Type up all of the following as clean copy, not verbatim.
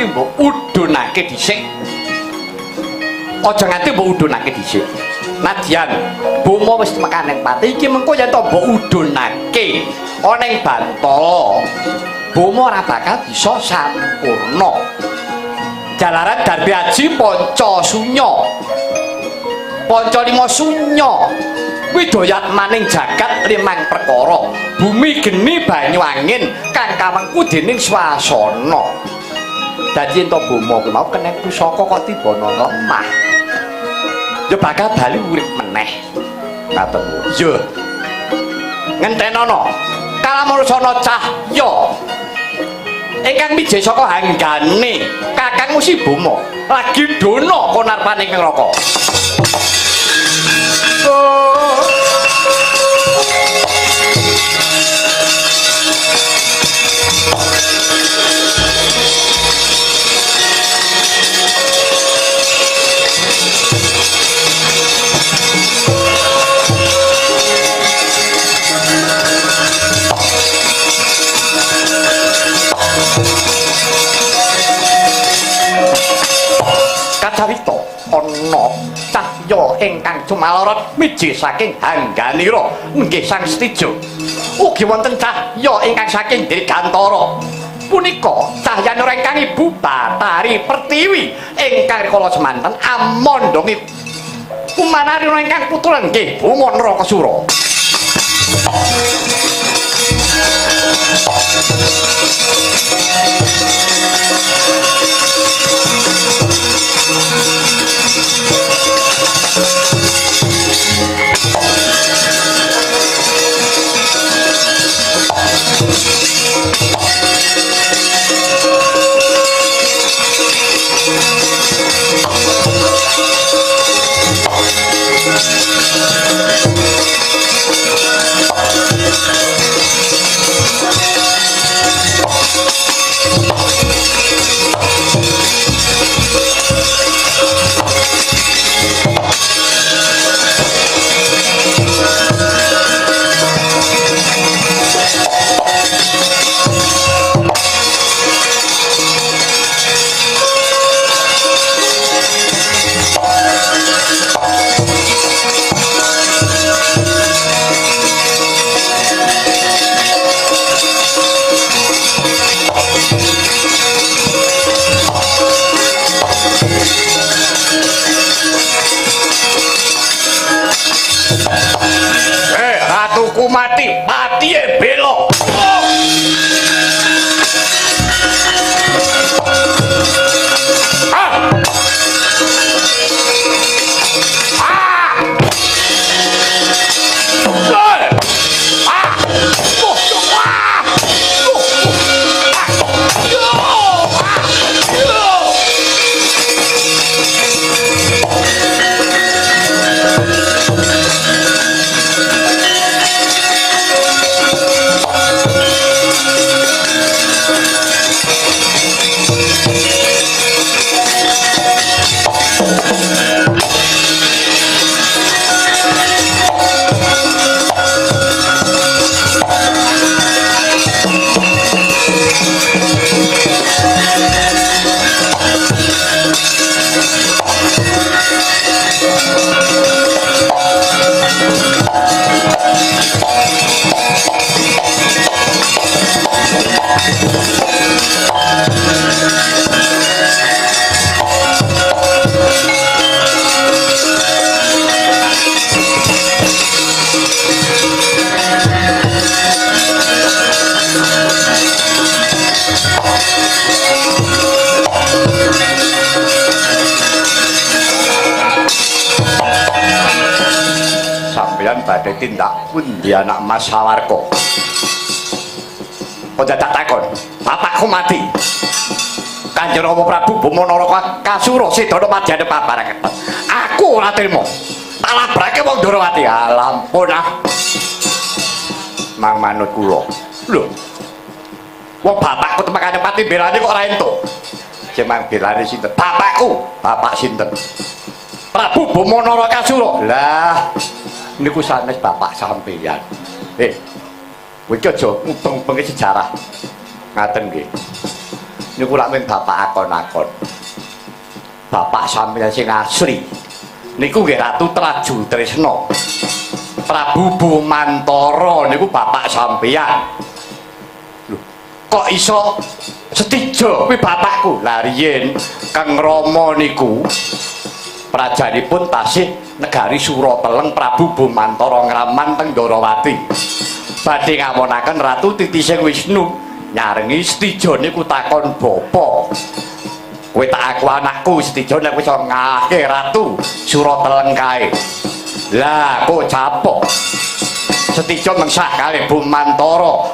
iki mbok udunake dhisik. Aja nganti mbok udunake dhisik. Nadyan Bomo wis tekan ning pati iki mengko yen to mbok udunake ana ing Bantala. Bomo ora bakal bisa sampurna. Jalaran Darbi Aji Panca Sunya. Panca lima sunya. Widoyat maning jagat limang perkara. Bumi geni banyu angin kang kawengku dening swasana. Dadi ento Bomo kuwi mau keneng pusaka kok tibana lemah. Ya bakal bali urip meneh. Ngaten lho. Yo. Ngentenono. Kalamursana Cahya. Ingkang mijih saka hanggane Kakang si Bomo lagi dono konarpaning neraka. Kacawita ana Cahya ingkang cumalorot mijih saking hangganira nggih Sang Stijo. Ugi wonten Cahya ingkang saking Dirgantara. Punika cahyanira ingkang Ibu Bathari Pertiwi ingkang rikala semanten amandhangi kumanarina ingkang putra nggih Bomo Nrakasura. Ratuku mati, patihe bela. Badhe tindak pundi anak Mas Sawarka? Aja tak takon, bapakku mati. Kanjeng Rama Prabu Bomo Nrakasura sedana madyaning pabarake. Aku ora trima. Tak labrake wong Ndarawati. Alampun ah. Mang manut kula. Lho. Wong bapakku temekane pati belane kok ora entuk. Jemang belane sinten? Bapakku. Bapak sinten? Prabu Bomo Nrakasura. Lah niku sanes bapak sampeyan. Kowe iki aja mubeng-bengi sejarah. Ngaten nggih. niku lak men bapak akon-akon. Bapak sampeyan sing asli. Niku nggih Ratu Traju Tresna. Prabu Bumantara niku bapak sampeyan. Lho, kok iso Setijo kuwi bapakku. Lah riyen Kang Rama niku prajanipun tasih negari Surateleng Prabu Bumantara ngraman teng Ndarawati. Badhe ngawonaken Ratu Titising Wisnu nyarengi Setijo niku takon bapa. Kowe tak aku anakku Setijo nek wis ngahke Ratu Surateleng kae. Lah kok capok. Setijo mengsah kalih Bumantara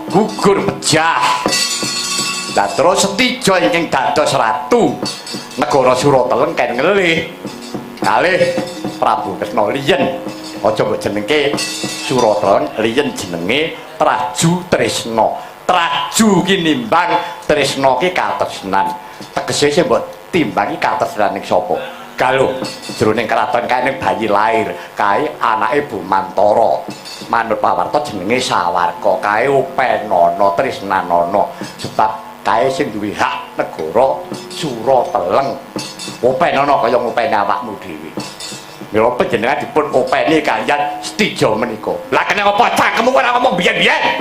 gugur pejah. Lah terus Setijo ingkang dados ratu negara Surateleng kan ngelih kalih Prabu Kresna liyen. Aja mbok jenengke Surateleng, liyen jenenge Traju Tresna. Traju ki nimbang, Tresna ki katresnan. Tegese sing mbok timbangi katresnaning sapa? Galuh jroning kraton kae ning bayi lair kae anake Bumantara. Manut pawarta jenenge Sawarga, kae Upenana Tresnanana. Sebab kae sing duwe hak negara Surateleng. Upenana kaya ngupeni awakmu dhewe. Mila panjenengan dipun openi kaliyan Setijo menika. Lah kene apa cangkemmu ora ngomong biyen-biyen?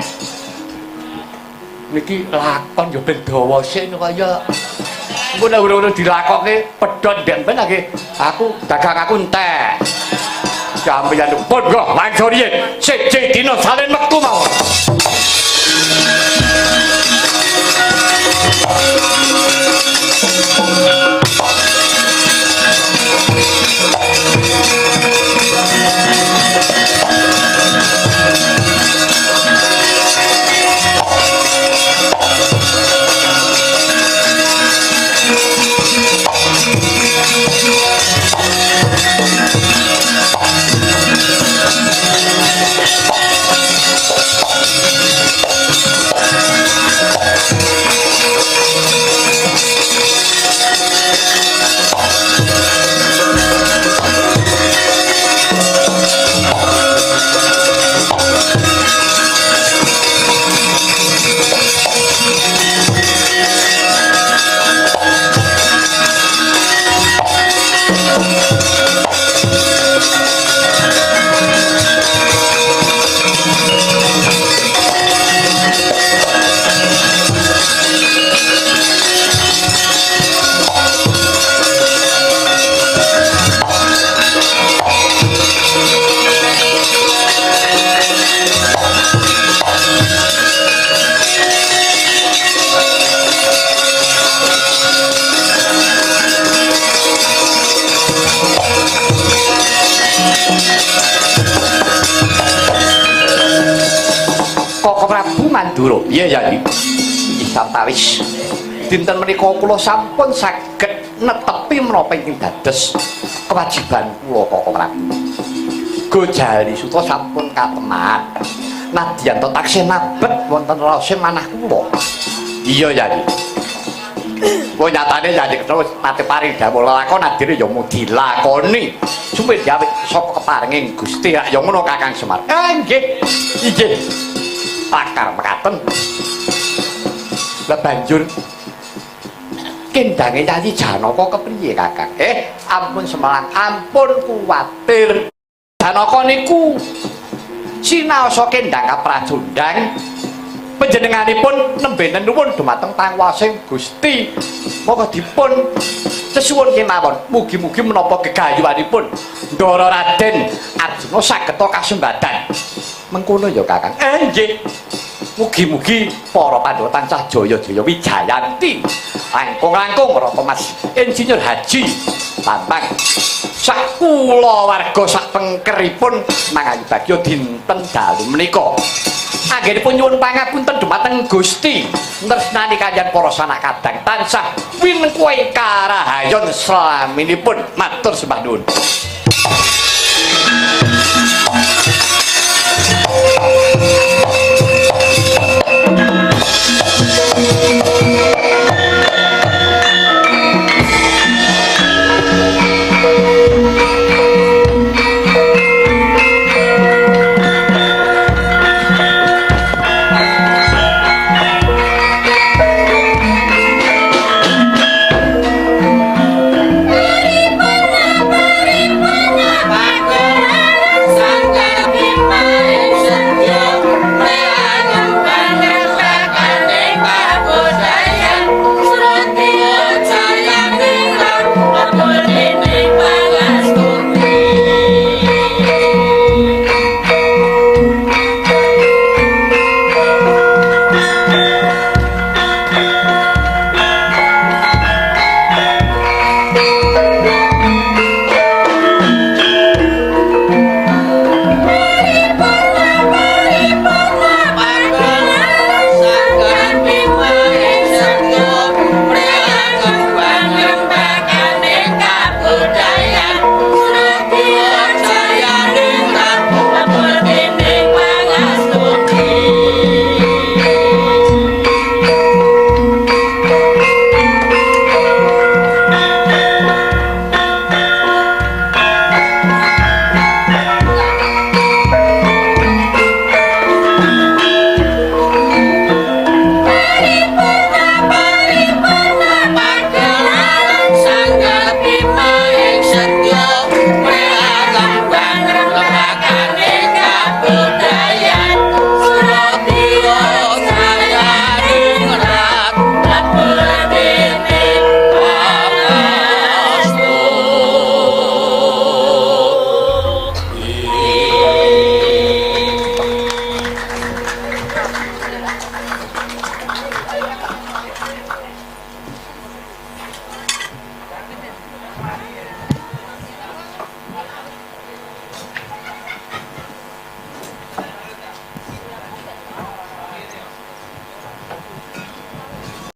Niki lakon yo ben dawa sik kaya engko nek urung dilakokke pedhot ndek ben aku dagang aku entek. Sampeyan pun kok langsung riyen siji dina salen wektu mawon. Mandura. Iya ya iki. Santawis. Dinten menika kula sampun saged netepi menapa ingkang dados kewajiban kula Koko Prabu. Gojali Suta sampun kateman. Nadyan to taksih nabet wonten raos manah kula. Iya ya iki. Kowe nyatane ya terus pati paring dawuh lakon adine ya mung dilakoni. Sumpih gawe saka keparinging Gusti ya ngono Kakang Semar. Nggih. Nggih. Pakar mekaten. Lah banjur kendange Yayi Janaka kepriye Kakang? Ampun Semarang, ampun kuwatir. Janaka niku sinaosa kendang kaprajondang panjenenganipun nembe nuwun dumateng pangwasing Gusti. Monggo dipun sesuwun kemawon, mugi-mugi menapa gegayuhanipun Ndara Raden Arjuna saged kasembadan. Mengkono ya Kakang. Nggih. Mugi-mugi para Pandhawa tansah jaya-jaya wijayanti. Langkung-langkung Rama Mas Insinyur Haji Bambang sak kula warga sak pengkeripun mangayu bagya dinten dalu menika. Anggenipun nyuwun pangapunten dumateng Gusti. Tresnani kaliyan para sanak kadang tansah winkuwe karahayon slaminipun. Matur sembah nuwun.